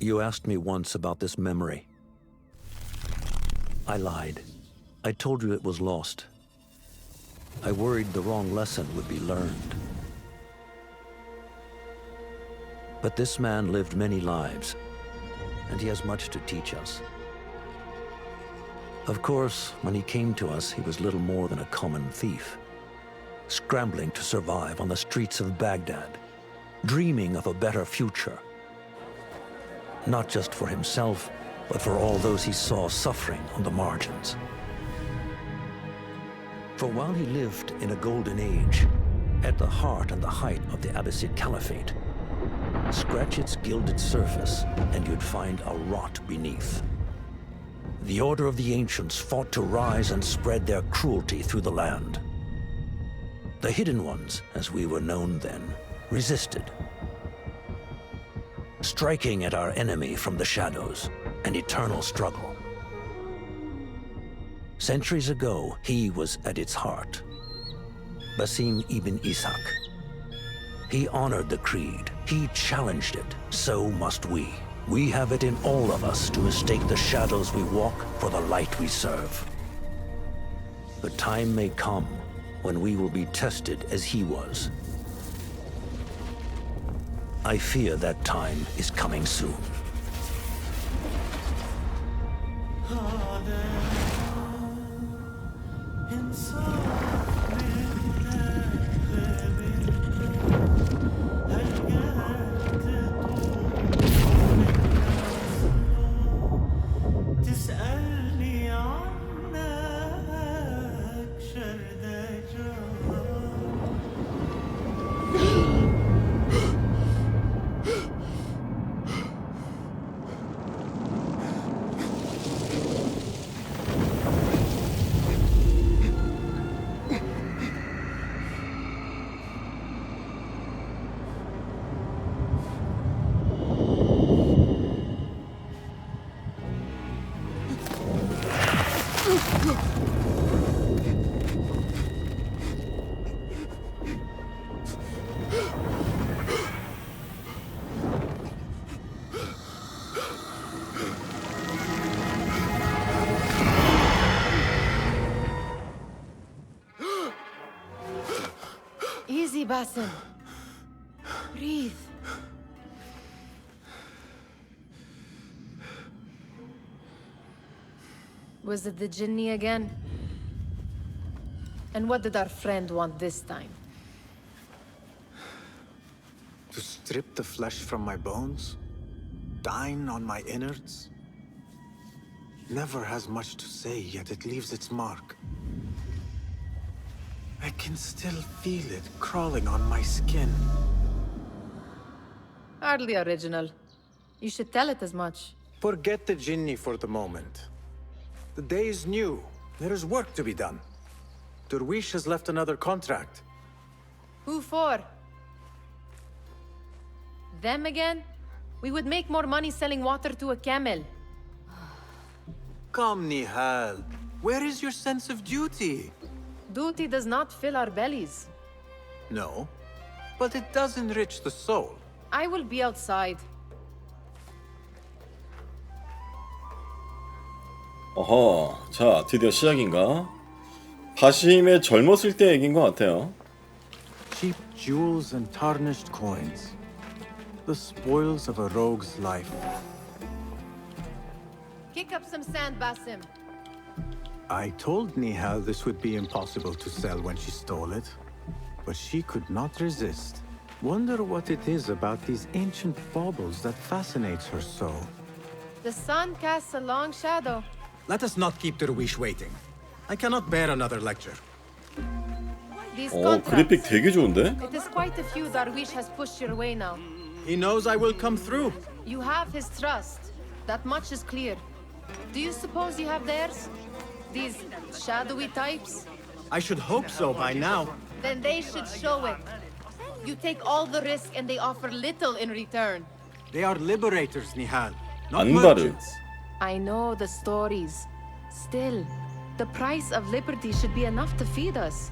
You asked me once about this memory. I lied. I told you it was lost. I worried the wrong lesson would be learned. But this man lived many lives, and he has much to teach us. Of course, when he came to us, he was little more than a common thief, scrambling to survive on the streets of Baghdad, dreaming of a better future. Not just for himself, but for all those he saw suffering on the margins. For while he lived in a golden age, at the heart and the height of the Abbasid Caliphate, scratch its gilded surface and you'd find a rot beneath. The Order of the Ancients fought to rise and spread their cruelty through the land. The Hidden Ones, as we were known then, resisted, striking at our enemy from the shadows, an eternal struggle. Centuries ago, he was at its heart, Basim ibn Ishaq. He honored the creed, he challenged it, so must we. We have it in all of us to mistake the shadows we walk for the light we serve. The time may come when we will be tested as he was. I fear that time is coming soon. Easy, Basim. Breathe. Was it the Jinni again? And what did our friend want this time? To strip the flesh from my bones? Dine on my innards? Never has much to say, yet it leaves its mark. I can still feel it crawling on my skin. Hardly original. You should tell it as much. Forget the Jinni for the moment. The day is new. There is work to be done. Derwish has left another contract. Who for? Them again? We would make more money selling water to a camel. Come, Nihal. Where is your sense of duty? Duty does not fill our bellies. No, but it does enrich the soul. I will be outside. 어허, 자, 드디어 시작인가? 바심의 젊었을 때 얘기인 것 같아요. Cheap jewels and tarnished coins. The spoils of a rogue's life. Kick up some sand, Basim. I told Nihal this would be impossible to sell when she stole it, but she could not resist. Wonder what it is about these ancient baubles that fascinates her so. The sun casts a long shadow. Let us not keep Derwish waiting. I cannot bear another lecture. These 그래픽 contracts. 되게 좋은데? It is quite a few Darwish has pushed your way now. He knows I will come through. You have his trust. That much is clear. Do you suppose you have theirs? These shadowy types? I should hope so by now. Then they should show it. You take all the risk and they offer little in return. They are liberators, Nihal, not 안바르. merchants. I know the stories. Still, the price of liberty should be enough to feed us.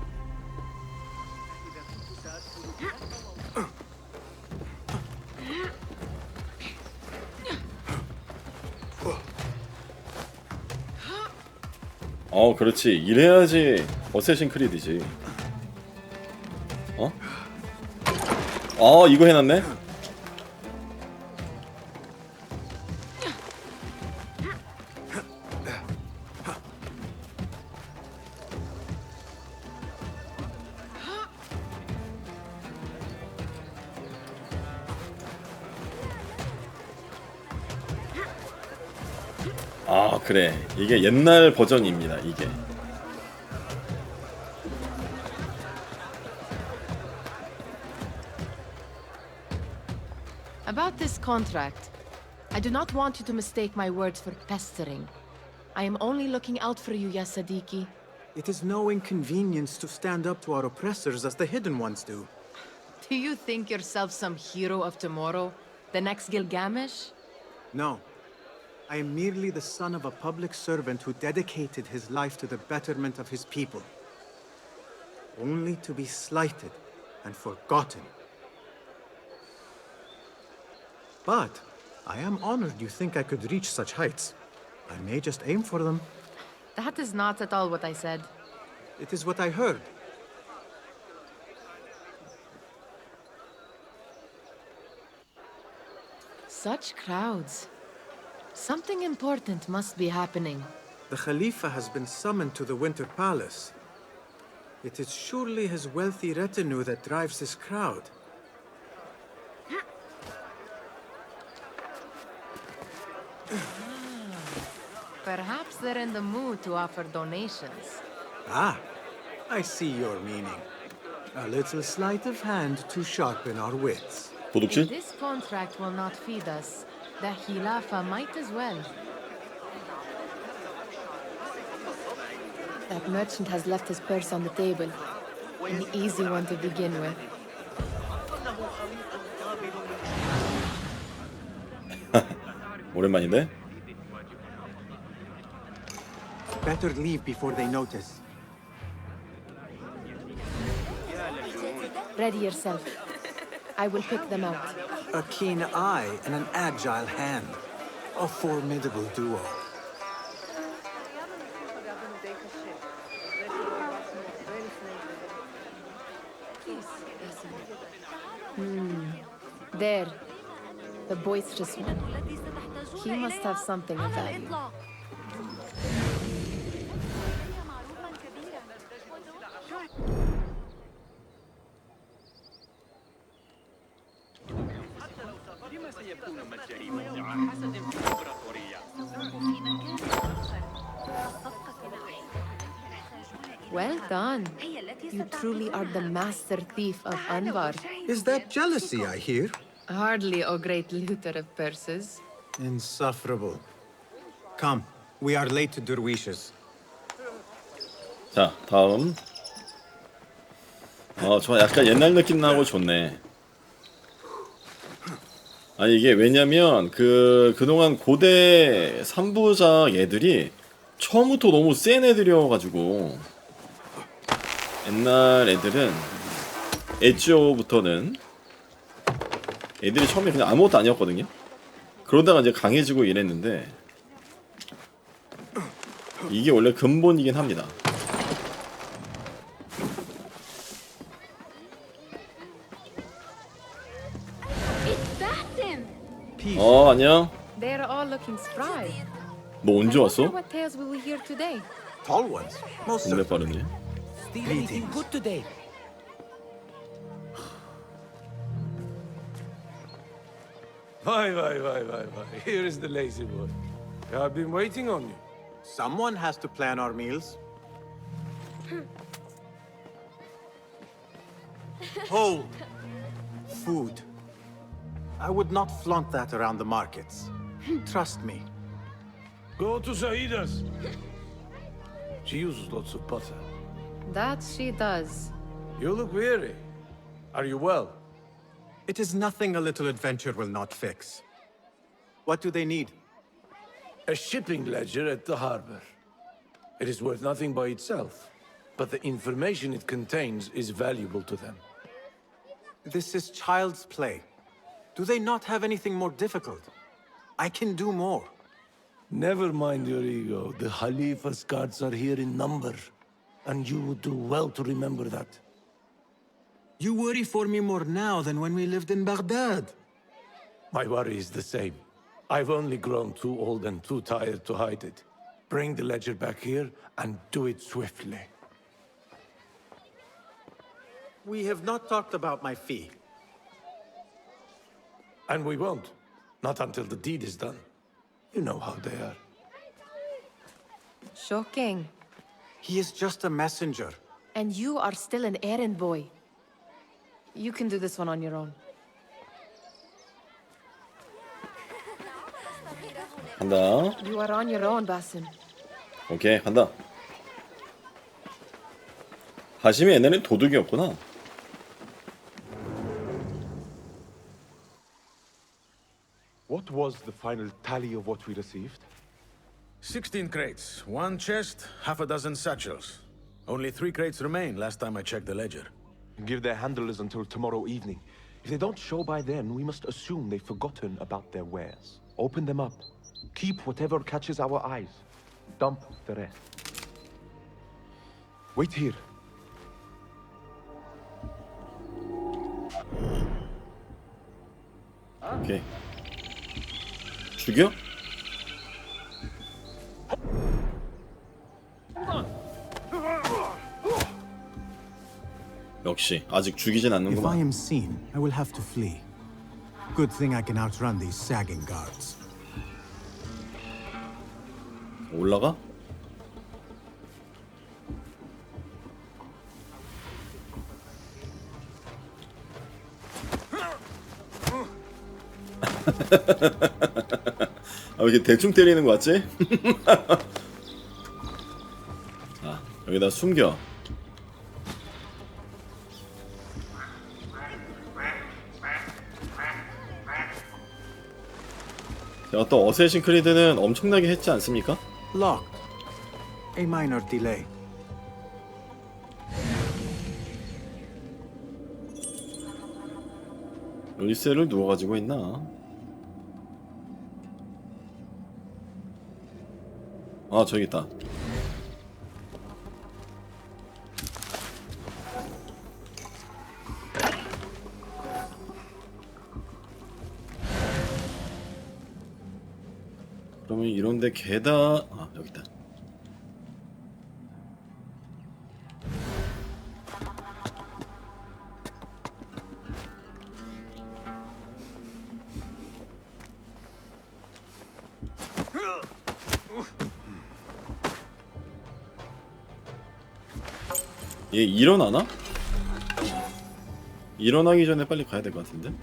그렇지. 이래야지 어쌔신크리드지. 이거 해놨네? 그래. 이게 옛날 버전입니다, 이게. About this contract, I do not want you to mistake my words for pestering. I am only looking out for you, ya Sadiki. It is no inconvenience to stand up to our oppressors as the hidden ones do. Do you think yourself some hero of tomorrow? The next Gilgamesh? No. I am merely the son of a public servant who dedicated his life to the betterment of his people. Only to be slighted and forgotten. But I am honored you think I could reach such heights. I may just aim for them. That is not at all what I said. It is what I heard. Such crowds. Something important must be happening. The Khalifa has been summoned to the Winter Palace. It is surely his wealthy retinue that drives this crowd. Perhaps they're in the mood to offer donations. Ah, I see your meaning. A little sleight of hand to sharpen our wits. If 도둑질? this contract will not feed us, the Khilafa might as well. That merchant has left his purse on the table. An easy one to begin with. 오랜만인데? Better leave before they notice. Ready yourself. I will pick them out. A keen eye and an agile hand. A formidable duo. There. The boisterous one. He must have something of value. Well done. You truly are the master thief of Anbar. Is that jealousy I hear? Hardly, O great looter of purses. Insufferable. Come, we are late to Derwishes. 자, 다음. 저 약간 옛날 느낌 나고 좋네. 아니 이게 왜냐면 그동안 고대 3부작 애들이 처음부터 너무 센 애들이어가지고 옛날 애들은 에지오부터는 애들이 처음에 그냥 아무것도 아니었거든요. 그러다가 이제 강해지고 이랬는데 이게 원래 근본이긴 합니다. 안녕. They're all looking spry. 너 언제 왔어? What tales will we hear today? Tall ones, most 겁내 certainly. 빠르네. Greetings. Good today. Why. Here is the lazy boy. I've been waiting on you. Someone has to plan our meals. Hold. Food. I would not flaunt that around the markets. Trust me. Go to Saida's. She uses lots of butter. That she does. You look weary. Are you well? It is nothing a little adventure will not fix. What do they need? A shipping ledger at the harbor. It is worth nothing by itself, but the information it contains is valuable to them. This is child's play. Do they not have anything more difficult? I can do more. Never mind your ego. The Khalifa's guards are here in number. And you would do well to remember that. You worry for me more now than when we lived in Baghdad. My worry is the same. I've only grown too old and too tired to hide it. Bring the ledger back here and do it swiftly. We have not talked about my fee. And we won't. Not until the deed is done. You know how they are. Shocking. He is just a messenger. And you are still an errand boy. You can do this one on your own. 간다. You are on your own, Basim. 오케이, 간다. 하심이 옛날엔 도둑이었구나. What was the final tally of what we received? 16 crates, 1 chest, half a dozen satchels. Only 3 crates remain last time I checked the ledger. Give their handlers until tomorrow evening. If they don't show by then, we must assume they've forgotten about their wares. Open them up. Keep whatever catches our eyes. Dump the rest. Wait here. 오케이. 죽여? 역시 아직 죽이진 If I 않는구만. am seen, I will have to flee. Good thing I can outrun these sagging guards. 올라가? 아, 왜 이렇게 대충 때리는 거 같지? 자, 여기다 숨겨. 제가 또 어쌔신크리드는 엄청나게 했지 않습니까? Locked. A minor delay. 열쇠를 누가 가지고 있나? 아, 저기 있다. 그러면 이런데 개다. 아, 여기 있다. 얘 일어나나? 일어나기 전에 빨리 가야 될 것 같은데?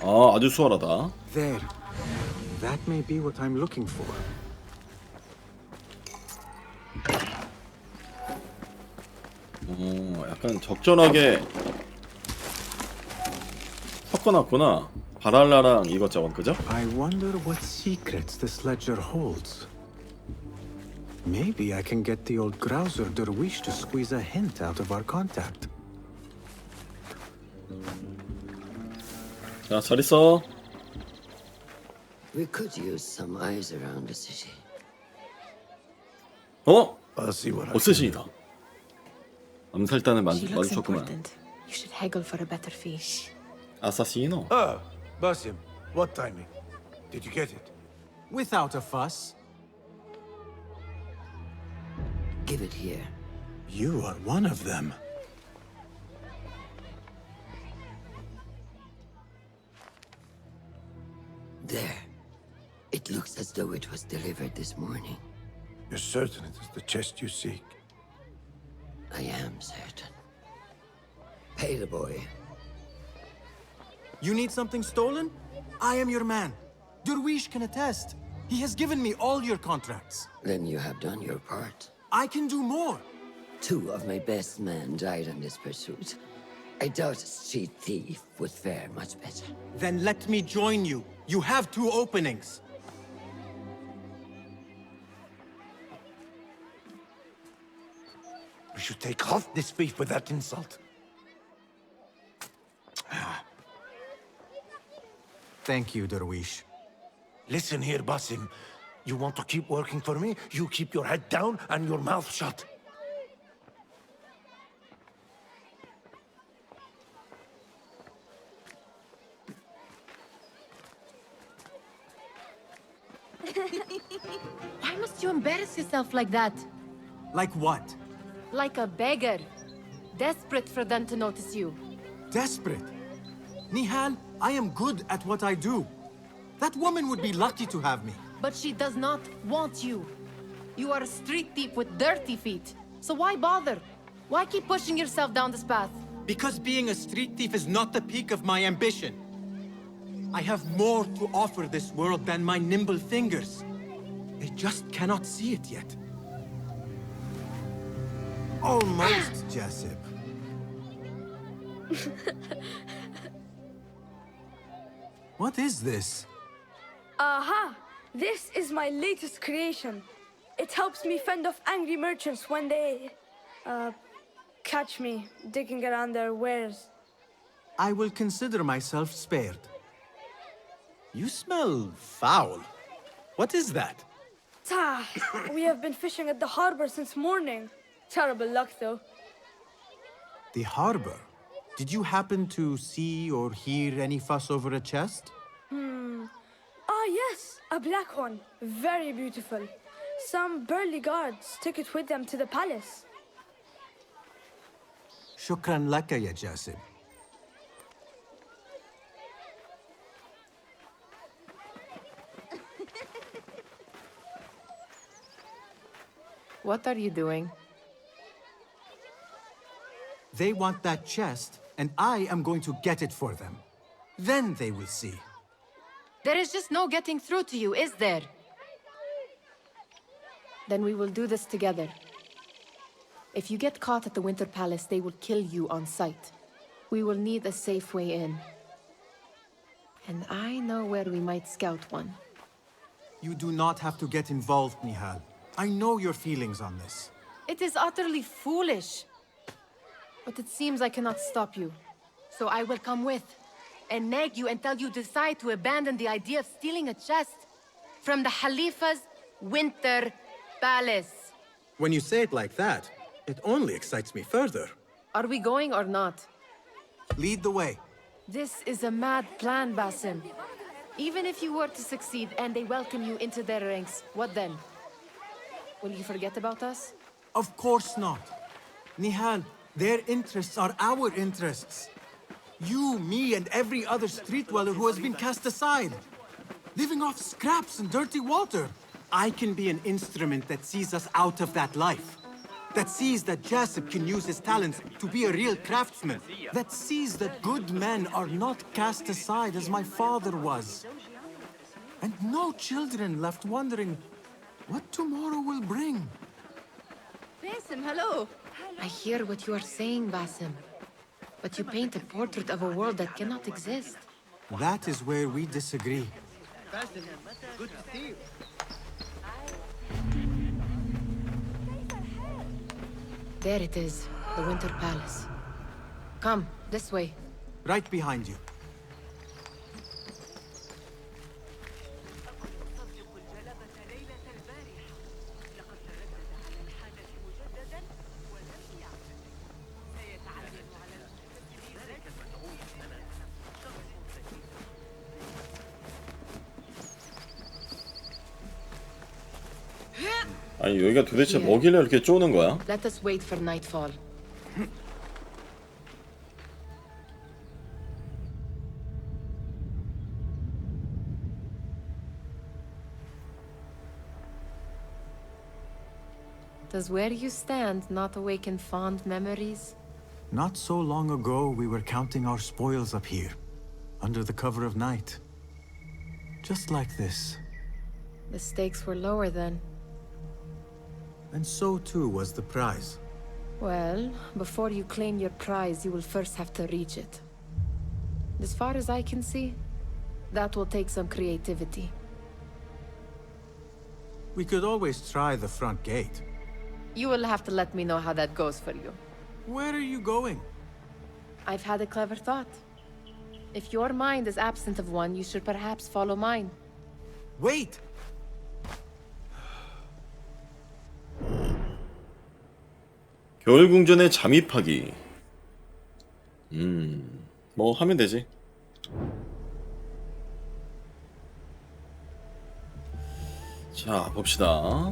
아, 아주 수월하다. There. That may be what I'm looking for. 약간 적절하게 섞어놨구나. 바랄라랑 이것저것, 그죠? I wonder what secrets this ledger holds. Maybe I can get the old grouser dervish to squeeze a hint out of our contact. 자, 잘 있어. We could use some eyes around the city. 어? I'll see what I can do. 어쌔신이다. 암살단을 She looks 마주쳤구만. important. You should haggle for a better fee. 아사시노. Ah, Basim, what timing? Did you get it? Without a fuss. Give it here. You are one of them. There. It looks as though it was delivered this morning. You're certain it is the chest you seek? I am certain. Pay the boy. You need something stolen? I am your man. Dervish can attest. He has given me all your contracts. Then you have done your part. I can do more. 2 of my best men died in this pursuit. I doubt a street thief would fare much better. Then let me join you. You have 2 openings. We should take half this beef with that insult. Thank you, Derwish. Listen here, Basim. You want to keep working for me? You keep your head down and your mouth shut. Why must you embarrass yourself like that? Like what? Like a beggar. Desperate for them to notice you. Desperate? Nihal, I am good at what I do. That woman would be lucky to have me. But she does not want you. You are a street thief with dirty feet. So why bother? Why keep pushing yourself down this path? Because being a street thief is not the peak of my ambition. I have more to offer this world than my nimble fingers. They just cannot see it yet. Almost, Jessup. What is this? Aha! This is my latest creation. It helps me fend off angry merchants when they... catch me digging around their wares. I will consider myself spared. You smell foul. What is that? We have been fishing at the harbor since morning. Terrible luck, though. The harbor? Did you happen to see or hear any fuss over a chest? Ah, yes, a black one. Very beautiful. Some burly guards took it with them to the palace. Shukran laka, ya Jasib. What are you doing? They want that chest, and I am going to get it for them. Then they will see. There is just no getting through to you, is there? Then we will do this together. If you get caught at the Winter Palace, they will kill you on sight. We will need a safe way in. And I know where we might scout one. You do not have to get involved, Nihal. I know your feelings on this. It is utterly foolish. But it seems I cannot stop you. So I will come with, and nag you until you decide to abandon the idea of stealing a chest from the Khalifa's Winter Palace. When you say it like that, it only excites me further. Are we going or not? Lead the way. This is a mad plan, Basim. Even if you were to succeed and they welcome you into their ranks, what then? Will you forget about us? Of course not. Nihal, their interests are our interests. You, me, and every other street dweller who has been cast aside. Living off scraps and dirty water. I can be an instrument that sees us out of that life. That sees that Jasip can use his talents to be a real craftsman. That sees that good men are not cast aside as my father was. And no children left wondering what tomorrow will bring. Basim, hello. I hear what you are saying, Basim. But you paint a portrait of a world that cannot exist. That is where we disagree. Good to see you. There it is, the Winter Palace. Come, this way. Right behind you. 아니 여기가 도대체 뭐길래 이렇게 쪼는 거야? Let us wait for nightfall. Does where you stand not awaken fond memories? Not so long ago, we were counting our spoils up here, under the cover of night. Just like this. The stakes were lower then. And so too was the prize. Well, before you claim your prize, you will first have to reach it. As far as I can see, that will take some creativity. We could always try the front gate. You will have to let me know how that goes for you. Where are you going? I've had a clever thought. If your mind is absent of one, you should perhaps follow mine. Wait! 겨울궁전에 잠입하기. 뭐 하면 되지. 자, 봅시다.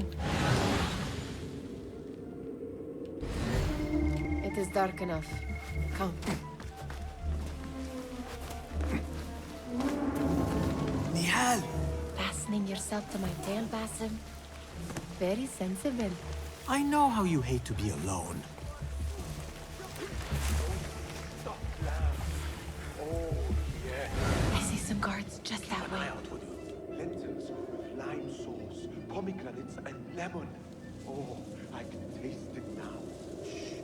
It is dark enough. Come. Nihal! Fastening yourself to my tail, Basim. Very sensible. I know how you hate to be alone. I see some guards just that way. Lentils, lime sauce, pomegranates, and lemon. Oh, I can taste it now. Shh.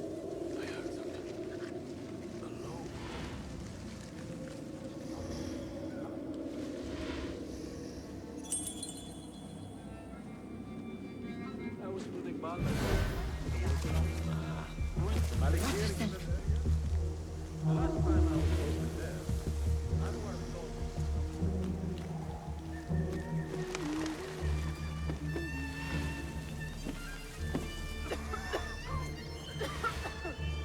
I heard something. Alone. I was feeling bad.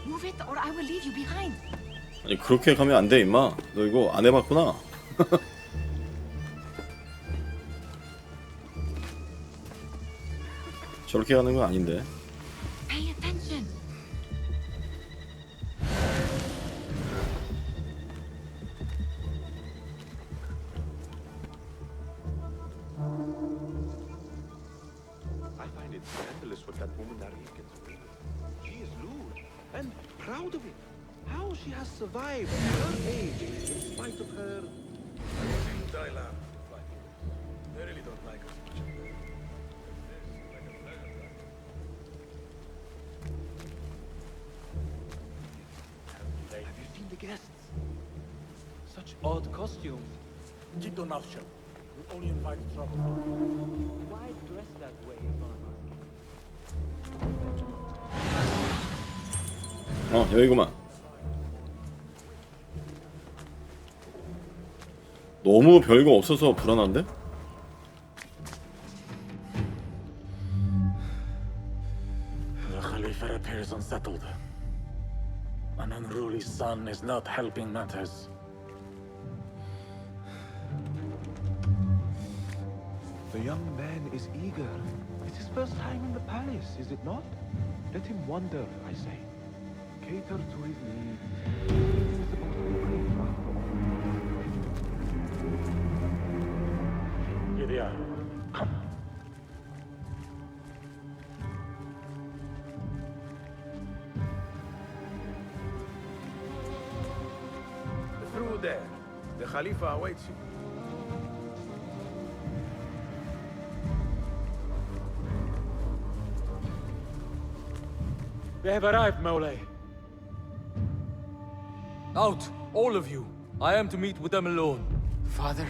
Move it, or I will leave you behind. 아니 그렇게 가면 안 돼 임마. 너 이거 안 해봤구나. 저렇게 가는 건 아닌데. Pay attention. I find it scandalous what that woman Nari gets away with. She is lewd and proud of it. How she has survived at her age in spite of her. They really don't like us much up there. Have you seen the guests? Such odd costumes. Keep your mouth shut. We only invite trouble. Why dress that way, 여기구만. 너무 별거 없어서 불안한데? The Khalifa appears unsettled. An unruly son is not helping matters. The young man is eager. It's his first time in the palace, is it not? Let him wander, I say. Cater to his needs. Here they are. Come. Through there. The Khalifa awaits you. They have arrived, Mawlay. Out, all of you. I am to meet with them alone. Father,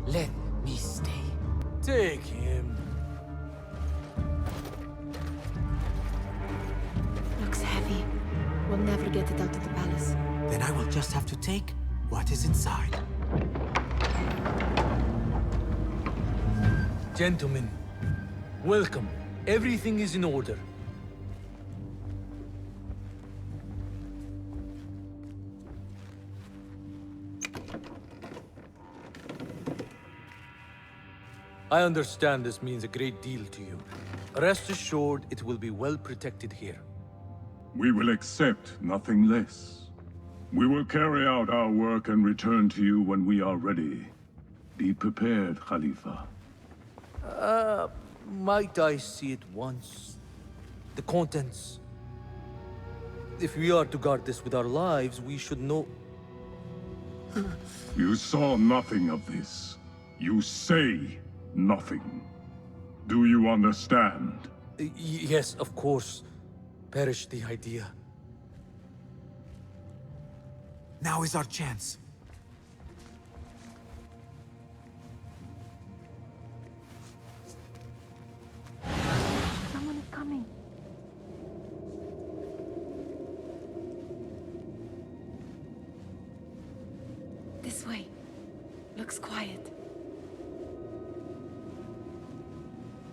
let me stay. Take him. Looks heavy. We'll never get it out of the palace. Then I will just have to take what is inside. Gentlemen, welcome. Everything is in order. I understand this means a great deal to you. Rest assured, it will be well protected here. We will accept nothing less. We will carry out our work and return to you when we are ready. Be prepared, Khalifa. Might I see it once? The contents. If we are to guard this with our lives, we should know... You saw nothing of this. You say nothing. Do you understand? Yes, of course. perish the idea. Now is our chance. Someone is coming. This way. Looks quiet.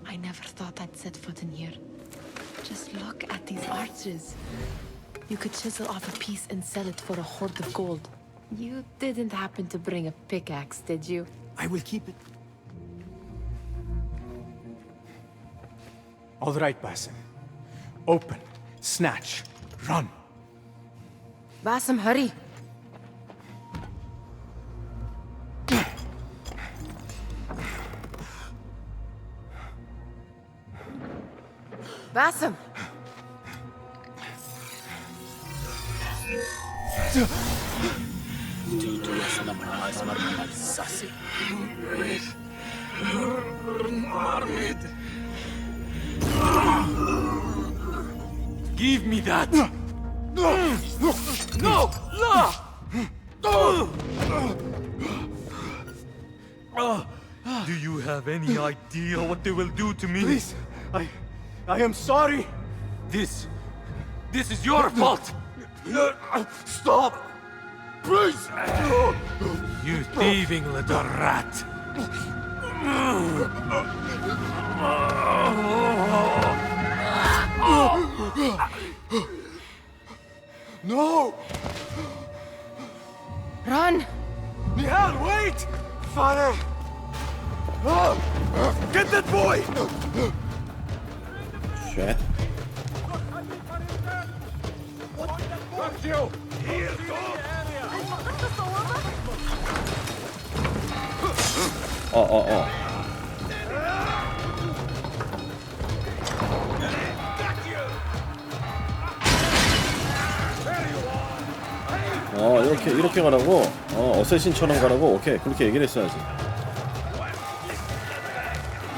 I never thought I'd set foot in here. Just look at these arches. You could chisel off a piece and sell it for a hoard of gold. You didn't happen to bring a pickaxe, did you? I will keep it. All right, Basim. Open, snatch, run. Basim, hurry. Basim! Give me that! No! No! Do you have any idea what they will do to me? Please, I am sorry. This is your fault! Stop! Please! You thieving little rat! No! Run! Nihal, wait! Father! Get that boy! Shit. Got you! Here, go! 이렇게 가라고? 어쌔신처럼 가라고? 오케이, 그렇게 얘기를 했어야지.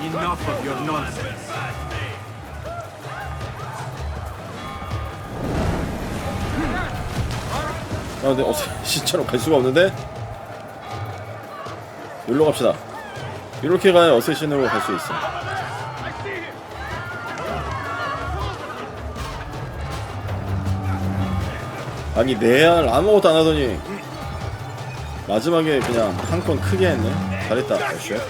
Enough of your nonsense. 근데 어쌔신처럼 갈 수가 없는데? 여기로 갑시다. 이렇게 가야 어쌔신으로 갈 수 있어. 아니 내알 아무것도 안 하더니 마지막에 그냥 한 건 크게 했네. 잘했다. 어쉣.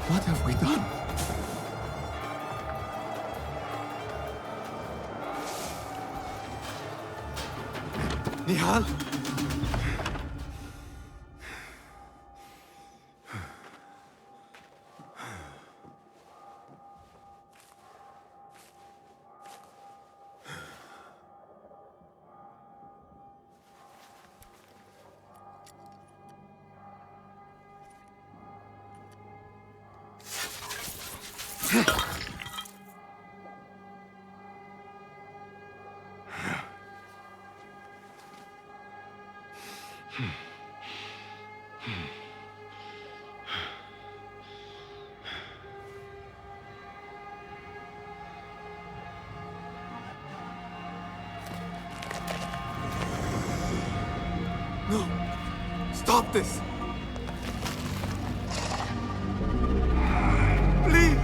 What have we done? Nihal? No! Stop this! Please!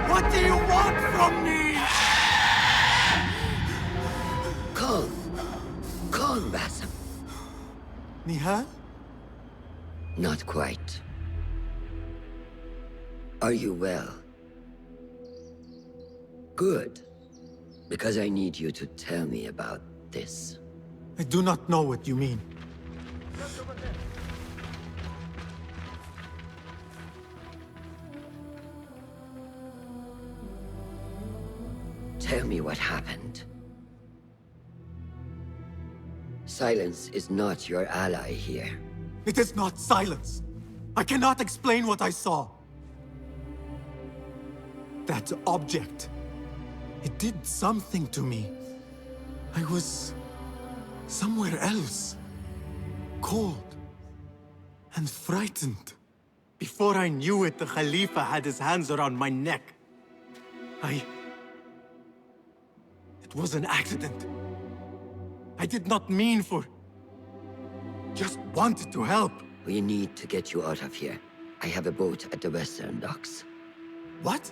What do you want from me? Calm. Calm, Basim. Nihal? Not quite. Are you well? Good. Because I need you to tell me about this. I do not know what you mean. Tell me what happened. Silence is not your ally here. It is not silence. I cannot explain what I saw. That object. It did something to me. I was somewhere else. Cold and frightened. Before I knew it, the Khalifa had his hands around my neck. It was an accident. I did not mean for... Just wanted to help. We need to get you out of here. I have a boat at the western docks. What?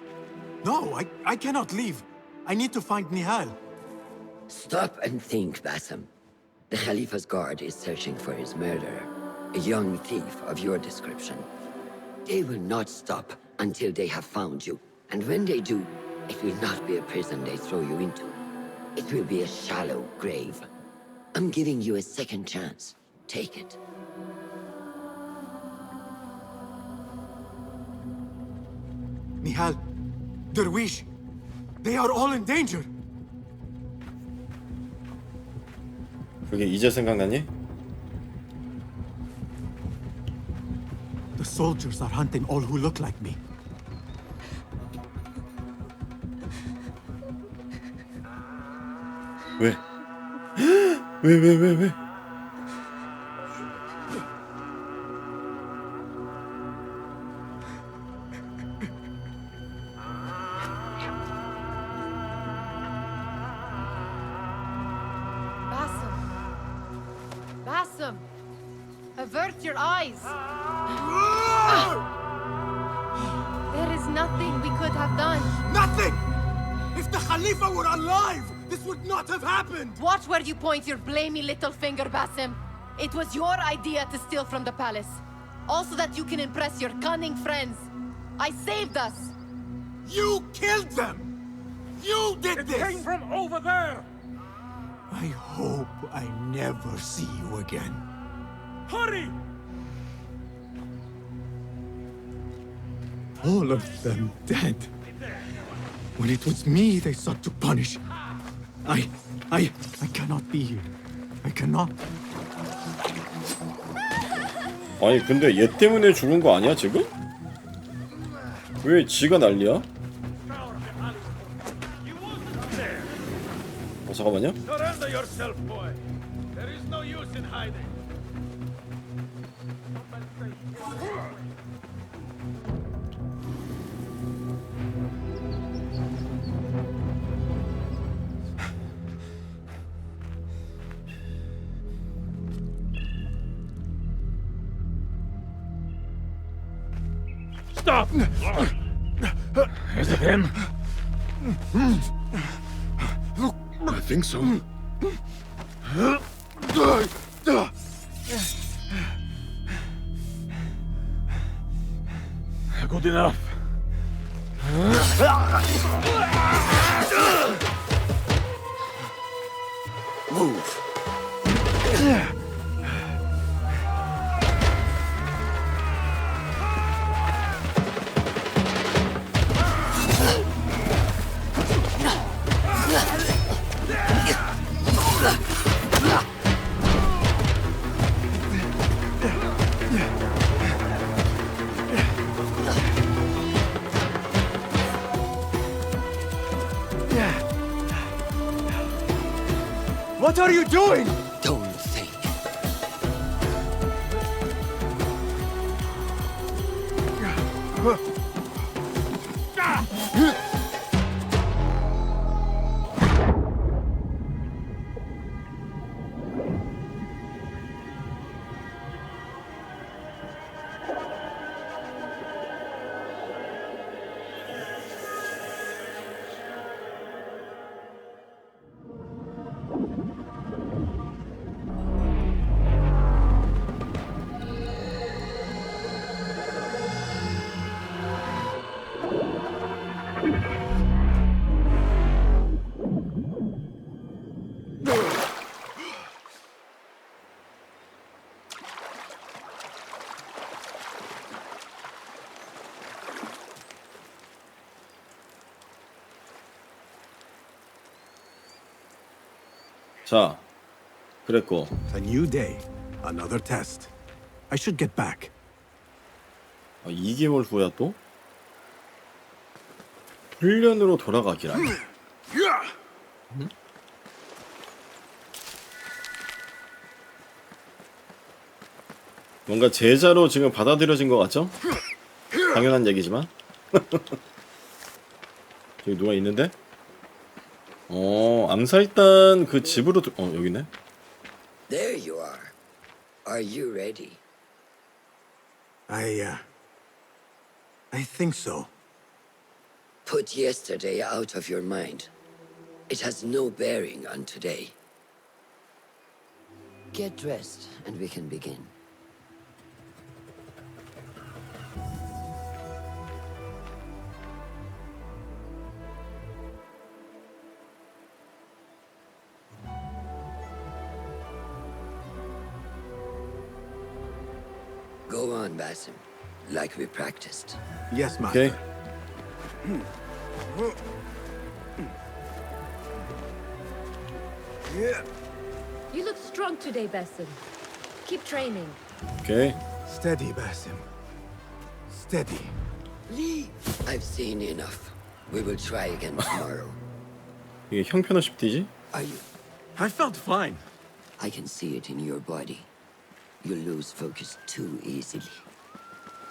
No, I cannot leave. I need to find Nihal. Stop and think, Bassem. The Khalifa's guard is searching for his murderer, a young thief of your description. They will not stop until they have found you. And when they do, it will not be a prison they throw you into. It will be a shallow grave. I'm giving you a second chance. Take it. Nihal, Derwish, they are all in danger. 그게 이제 생각나니? The soldiers are hunting all who look like me. 왜? 왜? Bassem! Avert your eyes! There is nothing we could have done. Nothing! If the Khalifa were alive, this would not have happened! Watch where you point your blamey little finger, Bassem. It was your idea to steal from the palace. Also that you can impress your cunning friends. I saved us! You killed them! You did this! It came from over there! I hope I never see you again. Hurry! All of them dead. When it was me they sought to punish. I cannot be here. I cannot. 아니 근데 얘 때문에 죽은 거 아니야 지금? 왜 지가 난리야? 잠깐만요. Surrender yourself, boy. There is no use in hiding. Stop! Is it him? I think so. Good enough. Move. What are you doing? Don't think. 자, 그랬고. A new day, another test. I should get back. 2개월 후야 또? 훈련으로 돌아가기라. 뭔가 제자로 지금 받아들여진 것 같죠? 당연한 얘기지만. 저기 누가 있는데? 암살단 그 집으로 여기네. There you are. Are you ready? I think so. Put yesterday out of your mind. It has no bearing on today. Get dressed and we can begin. Go on, Basim, like we practiced. Yes, master. Okay. You look strong today, Basim. Keep training. Okay. Steady, Basim. Steady. Lee, I've seen enough. We will try again tomorrow. 이게 형편없이 뛰지? Are you? I felt fine. I can see it in your body. You lose focus too easily.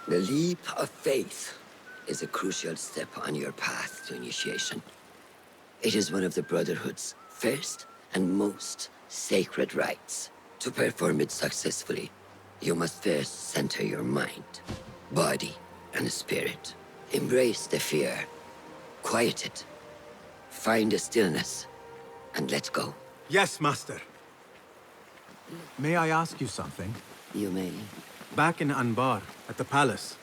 The leap of faith is a crucial step on your path to initiation. It is one of the Brotherhood's first and most sacred rites. To perform it successfully, you must first center your mind, body, and spirit. Embrace the fear. Quiet it. Find a stillness, and let go. Yes, master. May I ask you something? You may. Back in Anbar, at the palace,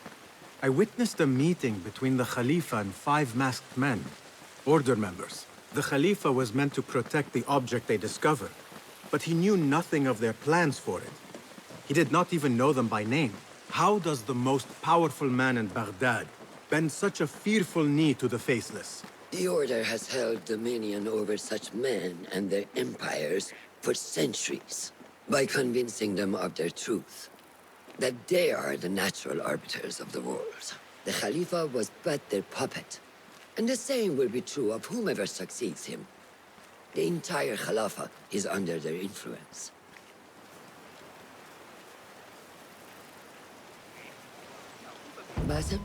I witnessed a meeting between the Khalifa and 5 masked men, order members. The Khalifa was meant to protect the object they discovered, but he knew nothing of their plans for it. He did not even know them by name. How does the most powerful man in Baghdad bend such a fearful knee to the faceless? The Order has held dominion over such men and their empires for centuries by convincing them of their truth, that they are the natural arbiters of the world. The Khalifa was but their puppet, and the same will be true of whomever succeeds him. The entire Khalifa is under their influence. Basim,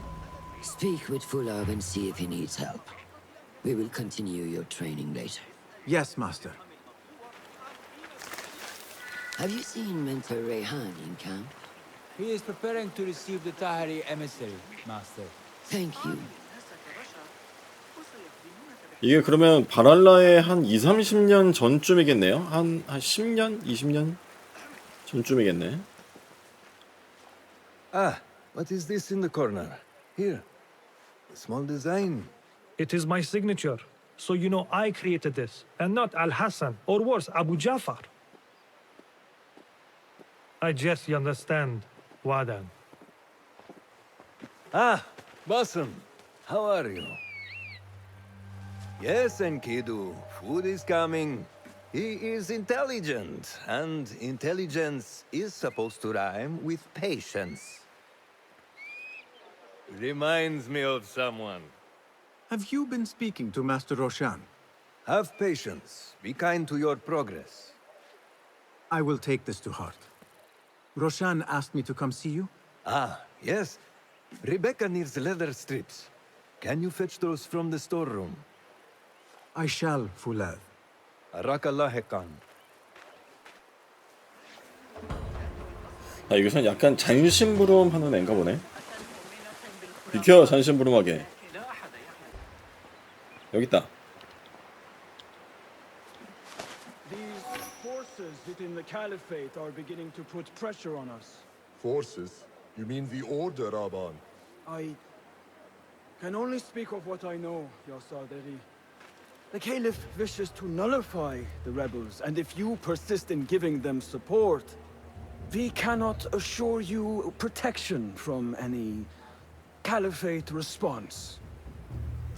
speak with Fulab and see if he needs help. We will continue your training later. Yes, master. Have you seen Mentor Rayhan in camp? He is preparing to receive the Tahiri emissary, master. Thank you. 이게 그러면 바랄라의 한 20-30년 전쯤이겠네요. 한 10년? 20년 전쯤이겠네. Ah, what is this in the corner? Here. A small design. It is my signature. So you know I created this, and not Al-Hassan, or worse, Abu Jafar. I guess you understand, Wadan. Ah, Basim. How are you? Yes, Enkidu. Food is coming. He is intelligent, and intelligence is supposed to rhyme with patience. Reminds me of someone. Have you been speaking to Master Roshan? Have patience. Be kind to your progress. I will take this to heart. Roshan asked me to come see you? Ah, yes. Rebecca needs leather strips. Can you fetch those from the storeroom? I shall, Fulad. Arakallah Khan. 아, 여기선 약간 잔심부름하는 애인가 보네. 비켜, 잔심부름하게. 여기 있다. These forces within the Caliphate are beginning to put pressure on us. Forces? You mean the Order, Aban? I can only speak of what I know, Ya Saderi. The Caliph wishes to nullify the rebels, and if you persist in giving them support, we cannot assure you protection from any Caliphate response.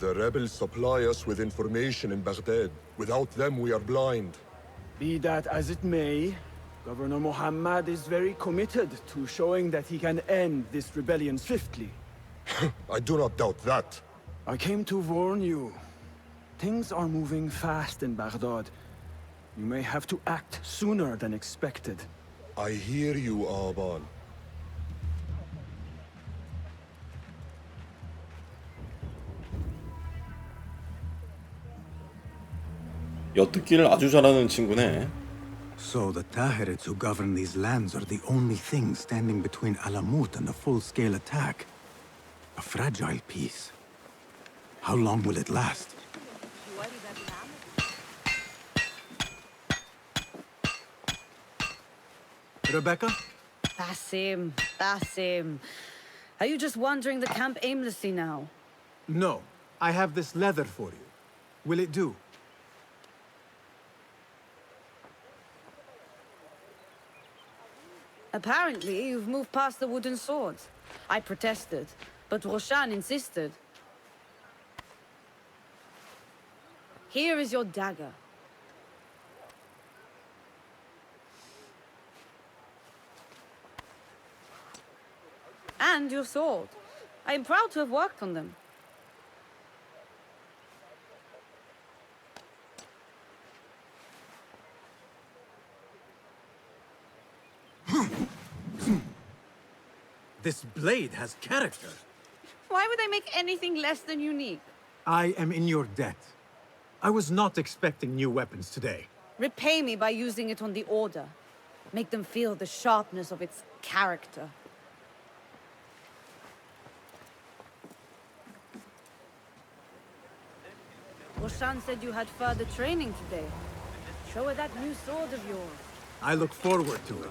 The rebels supply us with information in Baghdad. Without them, we are blind. Be that as it may, Governor Muhammad is very committed to showing that he can end this rebellion swiftly. I do not doubt that. I came to warn you. Things are moving fast in Baghdad. You may have to act sooner than expected. I hear you, Aban. 엿듣기를 아주 잘하는 친구네. So the Tahirids who govern these lands are the only thing standing between Alamut and a full-scale attack. A fragile peace. How long will it last? Rebecca? Basim. Are you just wandering the camp aimlessly now? No. I have this leather for you. Will it do? Apparently, you've moved past the wooden swords. I protested, but Roshan insisted. Here is your dagger. And your sword. I am proud to have worked on them. This blade has character. Why would I make anything less than unique? I am in your debt. I was not expecting new weapons today. Repay me by using it on the Order. Make them feel the sharpness of its character. Roshan said you had further training today. Show her that new sword of yours. I look forward to it.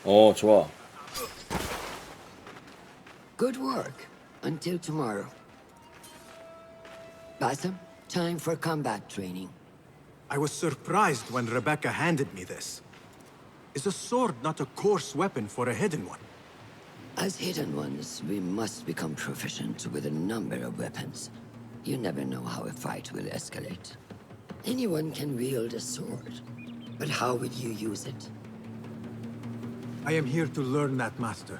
좋아. Good work. Until tomorrow. Basim, time for combat training. I was surprised when Rebecca handed me this. Is a sword not a coarse weapon for a hidden one? As hidden ones, we must become proficient with a number of weapons. You never know how a fight will escalate. Anyone can wield a sword, but how would you use it? I am here to learn that, Master.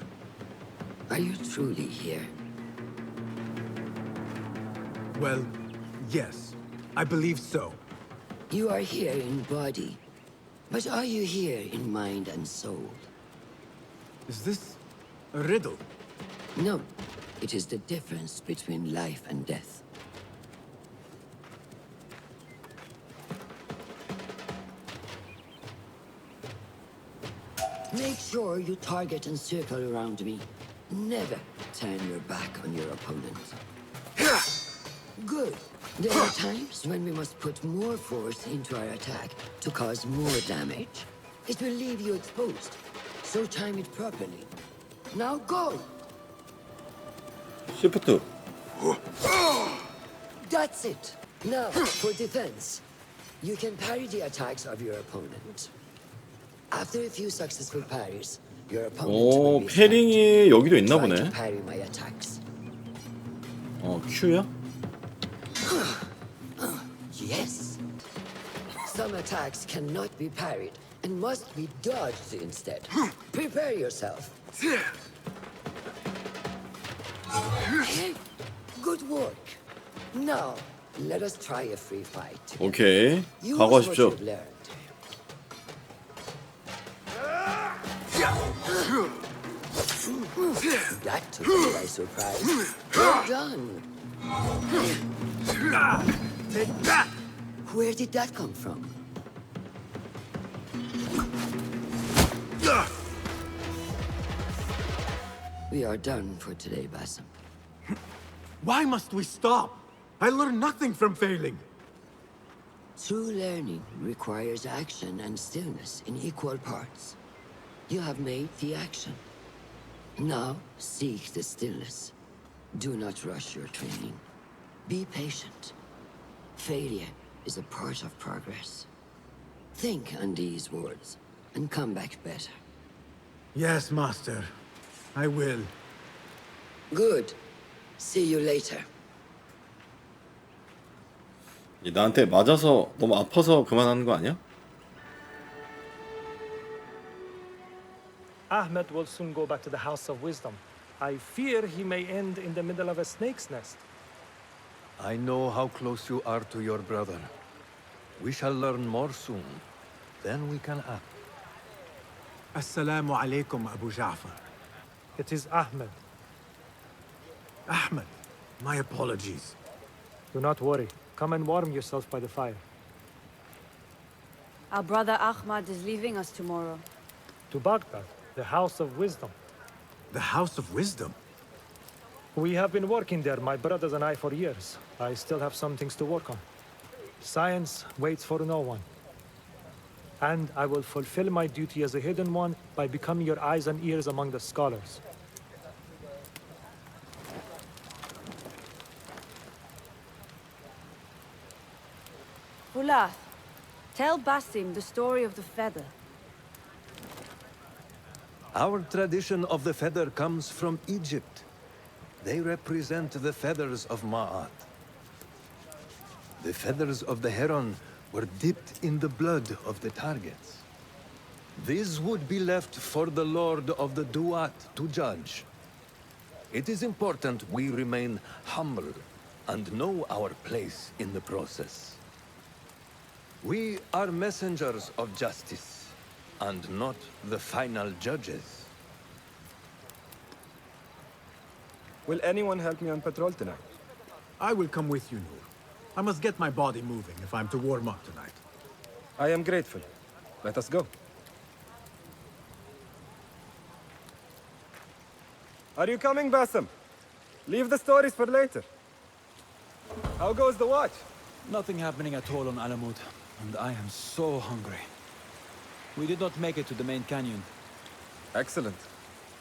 Are you truly here? Well, yes. I believe so. You are here in body, but are you here in mind and soul? Is this a riddle? No. It is the difference between life and death. Make sure you target and circle around me. Never turn your back on your opponent. Good. There are times when we must put more force into our attack to cause more damage. It will leave you exposed, so time it properly. Now go! Shift. That's it! Now, for defense. You can parry the attacks of your opponent. After a few successful parries, your opponent will be 패링이 여기도 있나 try to 보네. parry my attacks. Q야? Yes. Some attacks cannot be parried and must be dodged instead. Prepare yourself. Good work. Now, let us try a free fight. 오케이. Use 각오하십시오. what you've learned. That took me by surprise. Well done. Take that! Where did that come from? We are done for today, Basim. Why must we stop? I learned nothing from failing. True learning requires action and stillness in equal parts. You have made the action. Now, seek the stillness. Do not rush your training. Be patient. Failure is a part of progress. Think on these words, and come back better. Yes, Master. I will. Good. See you later. 나한테 맞아서 너무 아파서 그만하는 거 아니야? Ahmed will soon go back to the House of Wisdom. I fear he may end in the middle of a snake's nest. I know how close you are to your brother. We shall learn more soon. Then we can act. Assalamu alaikum, Abu Ja'far. It is Ahmed. Ahmed, my apologies. Do not worry. Come and warm yourself by the fire. Our brother Ahmad is leaving us tomorrow. To Baghdad, the House of Wisdom. The House of Wisdom? We have been working there, my brothers and I, for years. I still have some things to work on. Science waits for no one. And I will fulfill my duty as a hidden one by becoming your eyes and ears among the scholars. Fulath, tell Basim the story of the feather. Our tradition of the feather comes from Egypt. They represent the feathers of Ma'at. The feathers of the heron were dipped in the blood of the targets. These would be left for the Lord of the Duat to judge. It is important we remain humble and know our place in the process. We are messengers of justice, and not the final judges. Will anyone help me on patrol tonight? I will come with you, Noor. I must get my body moving if I'm to warm up tonight. I am grateful. Let us go. Are you coming, Basim? Leave the stories for later. How goes the watch? Nothing happening at all on Alamut, and I am so hungry. We did not make it to the main canyon. Excellent.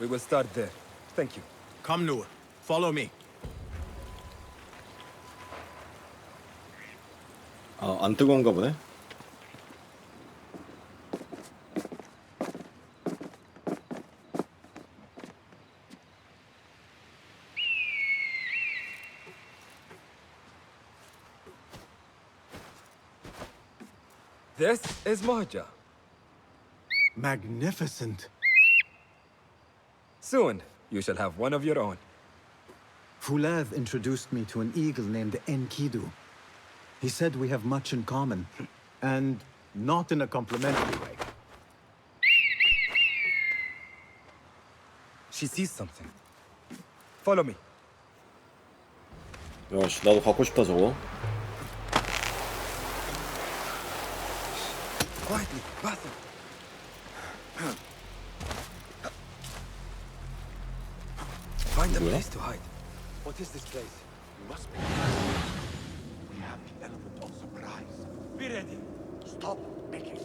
We will start there. Thank you. Come, Noor. Follow me. 안 뜨거운가 보네. This is Mahja. Magnificent. Soon, you shall have one of your own. Fulath introduced me to an eagle named Enkidu. He said we have much in common, and not in a complimentary way. She sees something. Follow me. 야씨 나도 갖고 싶다 저거. Quietly, Basim. Find a place to hide. What is this place? We must be. We have the element of surprise. Be ready. Stop making.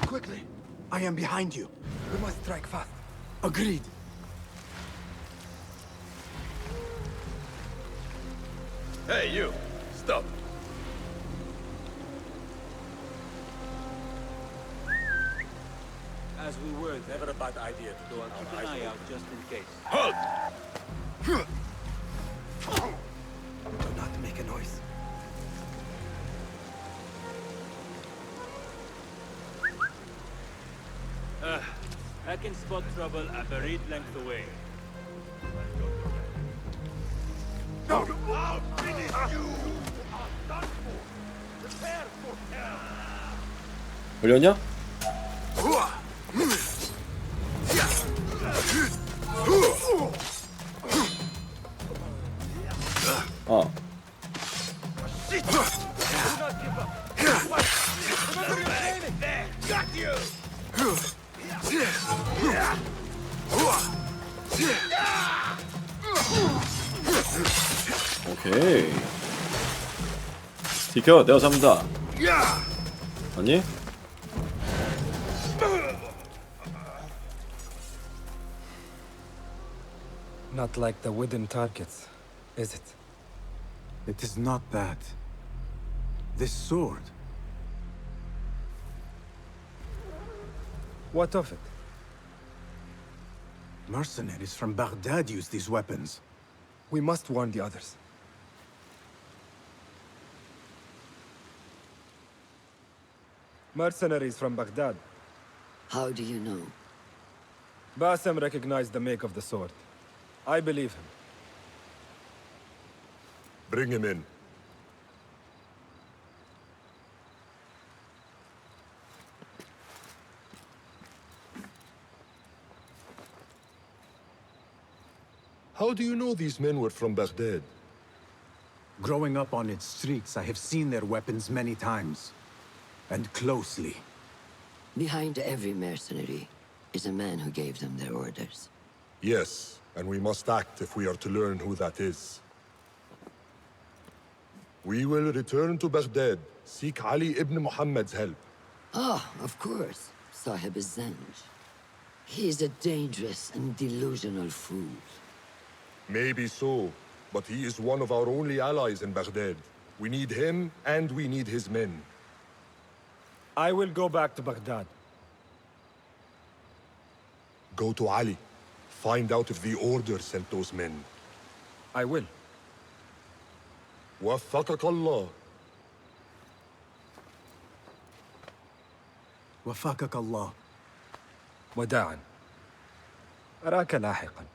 Quickly. I am behind you. We must strike fast. Agreed. Hey, you! Stop! As we were, never a bad idea to go and keep an eye out just in case. Halt! Do not make a noise. I can spot trouble a buried length away. No! I'll finish you! I'm done for! Prepare for hell! 걸렸냐? 아. Got you! 오케이. 비켜, 내가 잡는다. 아니? Not like the wooden targets, is it? It is not that. This sword. What of it? Mercenaries from Baghdad use these weapons. We must warn the others. Mercenaries from Baghdad. How do you know? Bassam recognized the make of the sword. I believe him. Bring him in. How do you know these men were from Baghdad? Growing up on its streets, I have seen their weapons many times. And closely. Behind every mercenary is a man who gave them their orders. Yes, and we must act if we are to learn who that is. We will return to Baghdad, seek Ali ibn Muhammad's help. Ah, of course. Sahib Zanj. He is a dangerous and delusional fool. Maybe so, but he is one of our only allies in Baghdad. We need him, and we need his men. I will go back to Baghdad. Go to Ali. Find out if the Order sent those men. I will. وفقك الله. وفقك الله. وداعا. أراك لاحقا.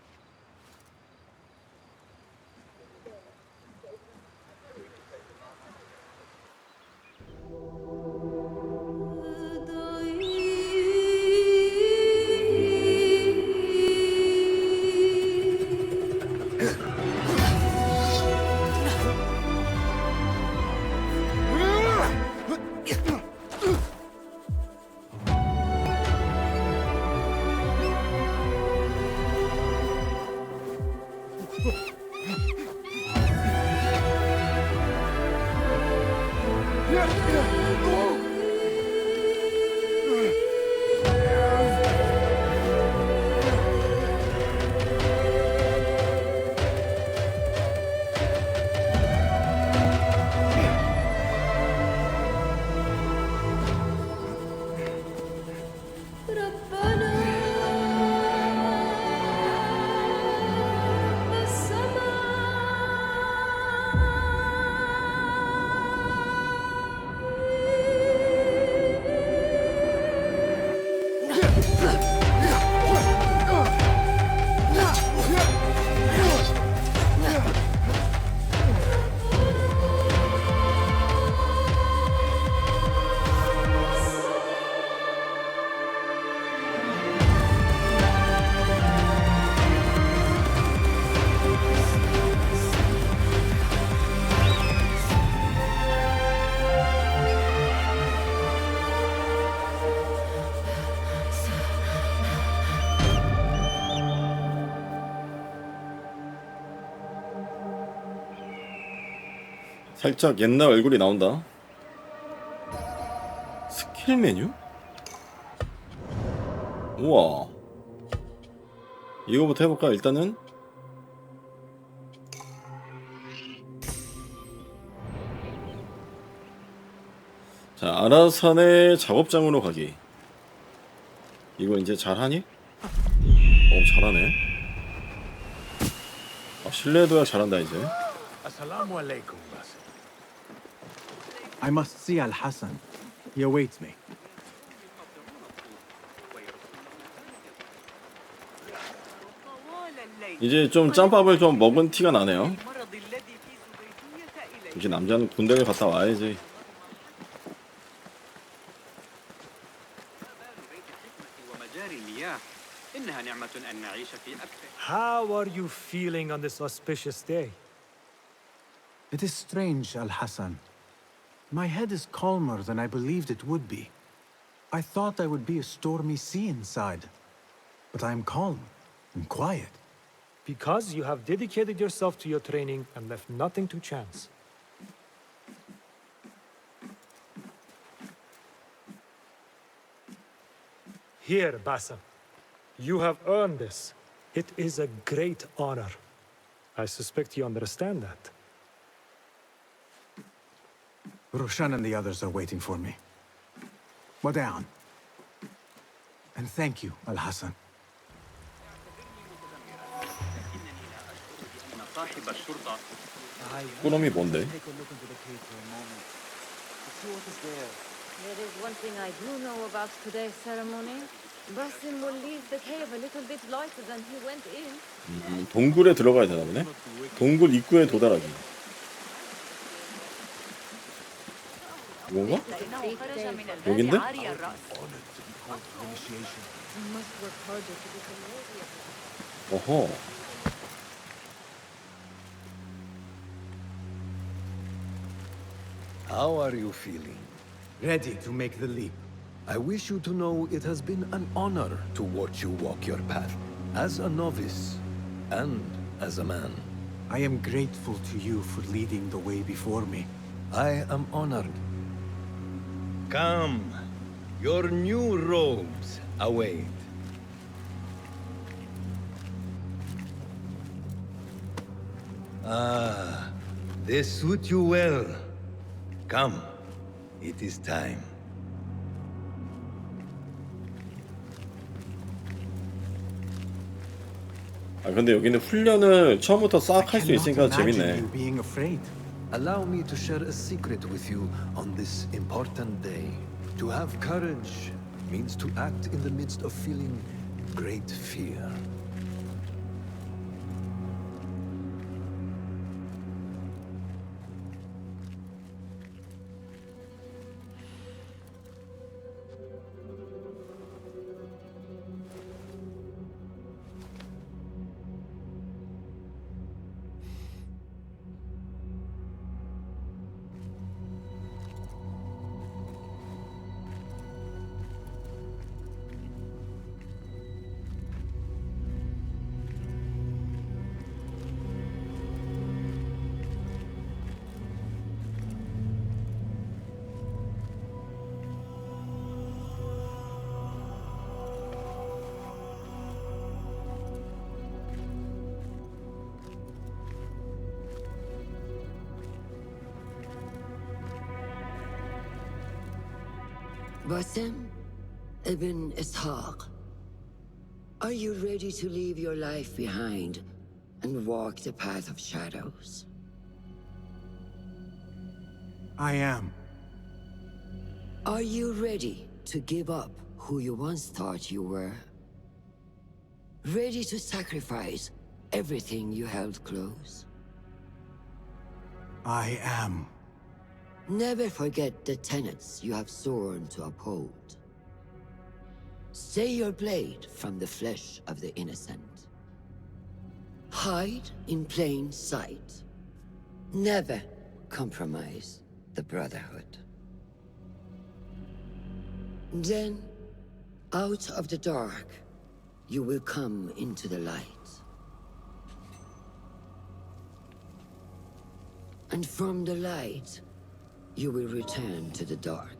살짝 옛날 얼굴이 나온다. 스킬 메뉴? 우와. 이거부터 해볼까 일단은? 자, 아라산의 작업장으로 가기. 이거 이제 잘하니? 잘하네. 신뢰도야 잘한다 이제. Assalamu alaikum, Basim. I must see Al-Hassan. He awaits me. 이제 좀 짬밥을 좀 먹은 티가 나네요. 이제 남자는 군대를 갔다 와야지. How are you feeling on this auspicious day? It is strange, Al-Hassan. My head is calmer than I believed it would be. I thought I would be a stormy sea inside. But I am calm and quiet. Because you have dedicated yourself to your training and left nothing to chance. Here, Bassam. You have earned this. It is a great honor. I suspect you understand that. Roshan and the others are waiting for me. Wada'an. And thank you, Al-Hassan. 꾸러미 뭔데? There is one thing I do know about today's ceremony. Basim will leave the cave a little bit lighter than he went in. 동굴에 들어가야 되나 보네. 동굴 입구에 도달하기. 이건가? 여긴데? 어허. How are you feeling? Ready to make the leap. I wish you to know it has been an honor to watch you walk your path, as a novice and as a man. I am grateful to you for leading the way before me. I am honored. Come, your new robes await. Ah, they suit you well. Come, it is time. 아 근데 여기는 훈련을 처음부터 싹 할 수 있으니까 재밌네. Allow me to share a secret with you on this important day. To have courage means to act in the midst of feeling great fear. Basim ibn Ishaq, are you ready to leave your life behind and walk the path of shadows? I am. Are you ready to give up who you once thought you were? Ready to sacrifice everything you held close? I am. Never forget the tenets you have sworn to uphold. Stay your blade from the flesh of the innocent. Hide in plain sight. Never compromise the Brotherhood. Then, out of the dark, you will come into the light. And from the light, you will return to the dark.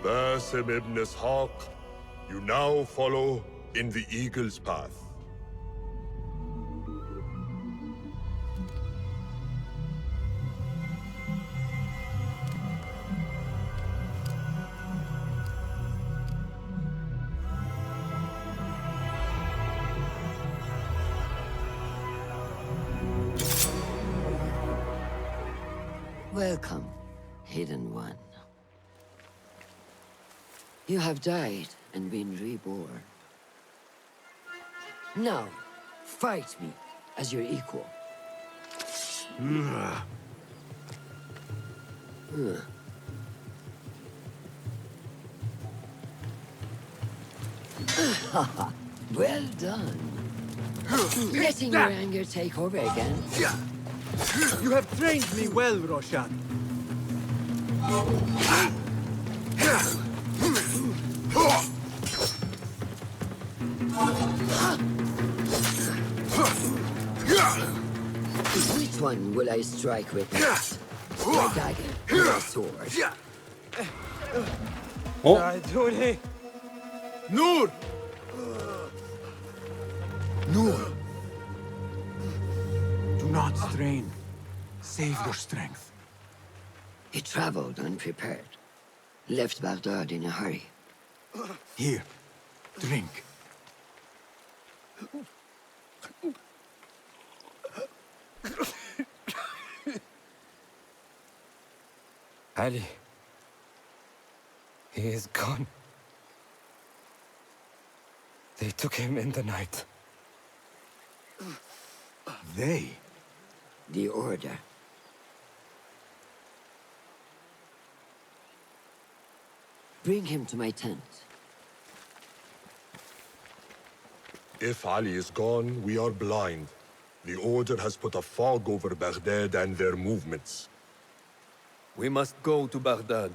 Basim ibn Ishaq, you now follow in the Eagle's path. Welcome, Hidden One. You have died and been reborn. Now, fight me as your equal. Well done. Letting your anger take over again. You have trained me well, Roshan. Which one will I strike with next? My dagger or my sword? Noor! Noor, not strain. Save your strength. He traveled unprepared. Left Baghdad in a hurry. Here, drink. Ali. He is gone. They took him in the night. They? The Order. Bring him to my tent. If Ali is gone, we are blind. The Order has put a fog over Baghdad and their movements. We must go to Baghdad.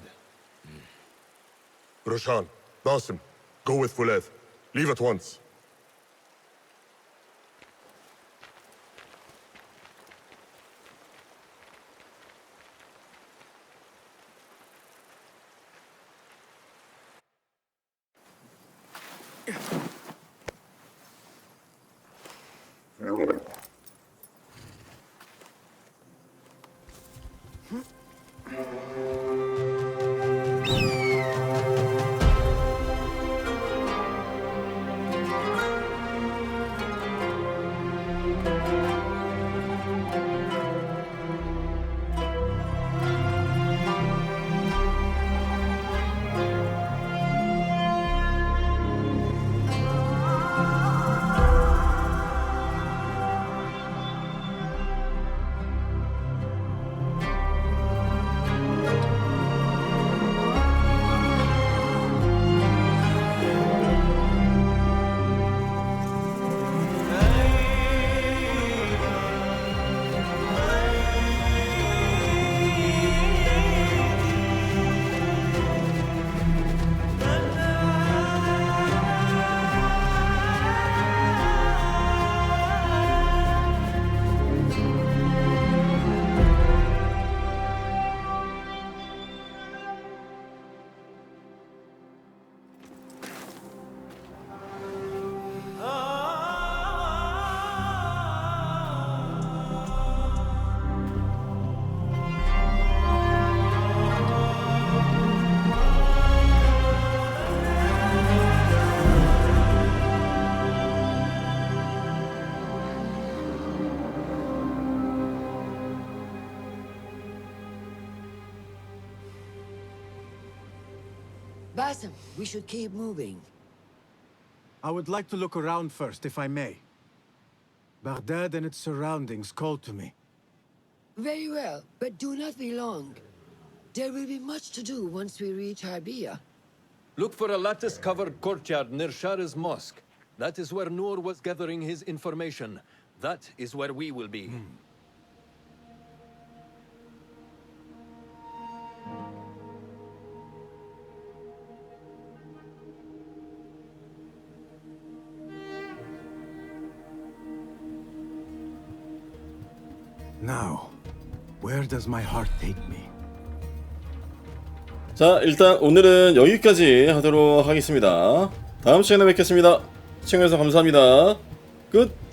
Roshan, Basim, go with Fuleth. Leave at once. Basim, we should keep moving. I would like to look around first, if I may. Baghdad and its surroundings call to me. Very well, but do not be long. There will be much to do once we reach Harbiya. Look for a lattice-covered courtyard near Shah's mosque. That is where Noor was gathering his information. That is where we will be. Now, where does my heart take me? 자, 일단 오늘은 여기까지 하도록 하겠습니다. 다음 시간에 뵙겠습니다. 시청해주셔서 감사합니다. 끝!